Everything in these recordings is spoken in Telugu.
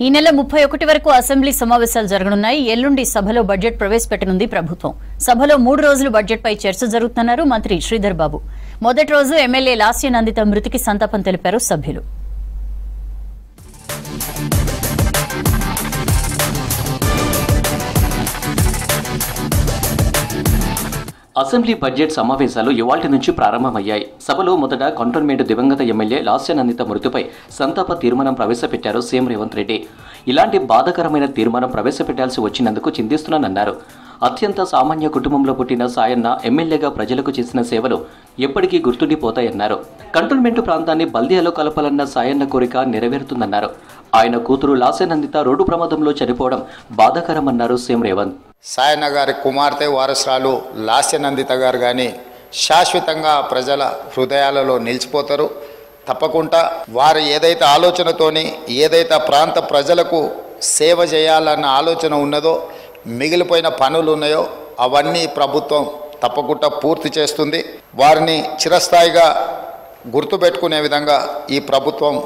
ఈ నెల 31 వరకు అసెంబ్లీ సమావేశాలు జరగనున్నాయి. ఎల్లుండి సభలో బడ్జెట్ ప్రవేశపెట్టనుంది ప్రభుత్వం. సభలో 3 రోజులు బడ్జెట్పై చర్చ జరుగుతున్నారు మంత్రి శ్రీధర్ బాబు. మొదటి రోజు ఎమ్మెల్యే లాస్య నందిత మృతికి సంతాపం తెలిపారు సభ్యులు. అసెంబ్లీ బడ్జెట్ సమావేశాలు ఇవాల్టి నుంచి ప్రారంభమయ్యాయి. సభలో మొదట కంటోన్మెంట్ దివంగత ఎమ్మెల్యే లాస్య నందిత మృతిపై సంతాప తీర్మానం ప్రవేశపెట్టారు సీఎం రేవంత్ రెడ్డి. ఇలాంటి బాధాకరమైన తీర్మానం ప్రవేశపెట్టాల్సి వచ్చినందుకు చింతిస్తున్నానన్నారు. అత్యంత సామాన్య కుటుంబంలో పుట్టిన సాయన్న ఎమ్మెల్యేగా ప్రజలకు చేసిన సేవలు ఎప్పటికీ గుర్తుండిపోతాయన్నారు. కంటోన్మెంట్ ప్రాంతాన్ని బల్దియాలో కలపాలన్న సాయన్న కోరిక నెరవేరుతుందన్నారు. ఆయన కూతురు లాస్య నందిత రోడ్డు ప్రమాదంలో చనిపోవడం బాధాకరమన్నారు సీఎం రేవంత్. సాయన్న గారి కుమార్తె వారసురాలు లాస్య నందిత గారు కానీ శాశ్వతంగా ప్రజల హృదయాలలో నిలిచిపోతారు. తప్పకుండా వారు ఏదైతే ఆలోచనతోని ఏదైతే ప్రాంత ప్రజలకు సేవ చేయాలన్న ఆలోచన ఉన్నదో, మిగిలిపోయిన పనులు ఉన్నాయో అవన్నీ ప్రభుత్వం తప్పకుండా పూర్తి చేస్తుంది. వారిని చిరస్థాయిగా గుర్తుపెట్టుకునే విధంగా ఈ ప్రభుత్వం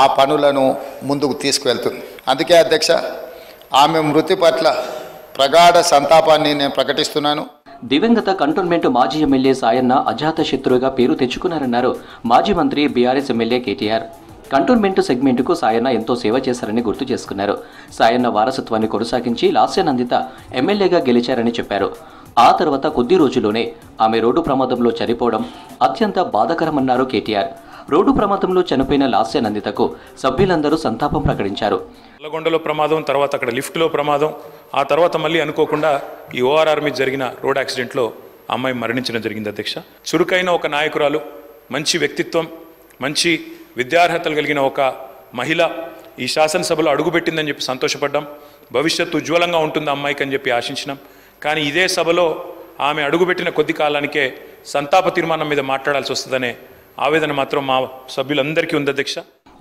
ఆ పనులను ముందుకు తీసుకువెళ్తుంది. అందుకే అధ్యక్ష, ఆమె మృతి పట్ల ప్రగాఢ సంతాపాన్ని నేను ప్రకటిస్తున్నాను. దివంగత కంటోన్మెంట్ మాజీ ఎమ్మెల్యే సాయన్న అజాత శత్రువుగా పేరు తెచ్చుకున్నారన్నారు మాజీ మంత్రి బీఆర్ఎస్ ఎమ్మెల్యే కేటీఆర్. కంటోన్మెంట్ సెగ్మెంట్కు సాయన్న ఎంతో సేవ చేశారని గుర్తు చేసుకున్నారు. సాయన్న వారసత్వాన్ని కొనసాగించి లాస్య నందిత ఎమ్మెల్యేగా గెలిచారని చెప్పారు. ఆ తర్వాత కొద్ది రోజుల్లోనే ఆమె రోడ్డు ప్రమాదంలో చనిపోవడం అత్యంత బాధాకరమన్నారు కేటీఆర్. రోడ్డు ప్రమాదంలో చనిపోయిన లాస్య నందితకు సభ్యులందరూ సంతాపం ప్రకటించారు. నల్లగొండలో ప్రమాదం, తర్వాత అక్కడ లిఫ్ట్లో ప్రమాదం, ఆ తర్వాత మళ్ళీ అనుకోకుండా ఈ ఓఆర్ఆర్ మీద జరిగిన రోడ్ యాక్సిడెంట్లో అమ్మాయి మరణించడం జరిగింది అధ్యక్ష. చురుకైన ఒక నాయకురాలు, మంచి వ్యక్తిత్వం, మంచి విద్యార్హతలు కలిగిన ఒక మహిళ ఈ శాసనసభలో అడుగుపెట్టిందని చెప్పి సంతోషపడ్డాం. భవిష్యత్తు ఉజ్వలంగా ఉంటుంది అమ్మాయికి అని చెప్పి ఆశించినాం. కానీ ఇదే సభలో ఆమె అడుగుపెట్టిన కొద్ది కాలానికే సంతాప తీర్మానం మీద మాట్లాడాల్సి వస్తుందనే ఆవేదన మాత్రం మా సభ్యులందరికీ ఉంది అధ్యక్ష.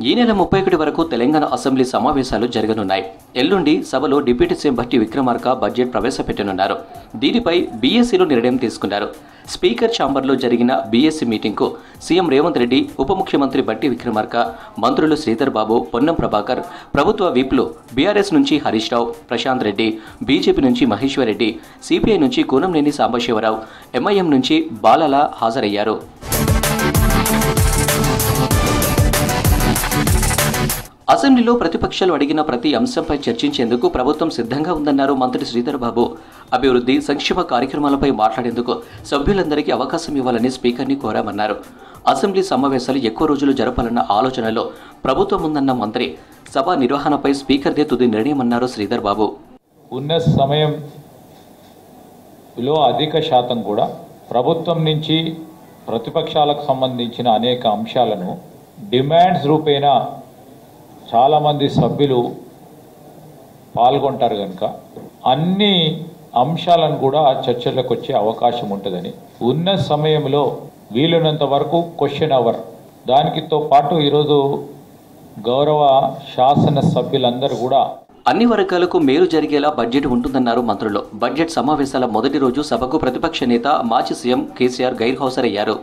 ఈ నెల 31 వరకు తెలంగాణ అసెంబ్లీ సమావేశాలు జరగనున్నాయి. ఎల్లుండి సభలో deputy CM Bhatti Vikramarka budget ప్రవేశపెట్టనున్నారు. దీనిపై బీఎస్సీలో నిర్ణయం తీసుకున్నారు. స్పీకర్ ఛాంబర్లో జరిగిన బీఎస్సీ మీటింగ్కు సీఎం రేవంత్ రెడ్డి, ఉప ముఖ్యమంత్రి భట్టి విక్రమార్క, మంత్రులు శ్రీధర్ బాబు, పొన్నం ప్రభాకర్, ప్రభుత్వ విప్లు బీఆర్ఎస్ నుంచి హరీష్ రావు, ప్రశాంత్ రెడ్డి, బీజేపీ నుంచి మహేశ్వర్ రెడ్డి, సిపిఐ నుంచి కూనంనేని సాంబశివరావు, ఎంఐఎం నుంచి బాలల హాజరయ్యారు. అసెంబ్లీలో ప్రతిపక్షాలు అడిగిన ప్రతి అంశంపై చర్చించేందుకు ప్రభుత్వం సిద్ధంగా ఉందన్నారు మంత్రి శ్రీధర్ బాబు. అభివృద్ధి, సంక్షేమ కార్యక్రమాలపై మాట్లాడేందుకు సభ్యులందరికీ అవకాశం ఇవ్వాలని స్పీకర్ని కోరామన్నారు. అసెంబ్లీ సమావేశాలు ఎక్కువ రోజులు జరపాలన్న ఆలోచనలో ప్రభుత్వం ఉందన్న మంత్రి సభ నిర్వహణపై స్పీకర్దే తుది నిర్ణయమన్నారు శ్రీధర్ బాబు. ఉన్న సమయంలో అధిక శాతం కూడా ప్రభుత్వం నుంచి ప్రతిపక్షాలకు సంబంధించిన అనేక అంశాలను డిమాండ్స్ రూపేణ చాలామంది సభ్యులు పాల్గొంటారు కనుక అన్ని అంశాలను కూడా చర్చలకు వచ్చే అవకాశం ఉంటుందని, ఉన్న సమయంలో వీలున్నంత వరకు క్వశ్చన్ అవర్ దానికితో పాటు ఈరోజు గౌరవ శాసన సభ్యులందరూ కూడా అన్ని వర్గాలకు మేలు జరిగేలా బడ్జెట్ ఉంటుందన్నారు మంత్రులు. బడ్జెట్ సమావేశాల మొదటి రోజు సభకు ప్రతిపక్ష నేత మాజీ సీఎం కేసీఆర్ గైర్హాజరయ్యారు.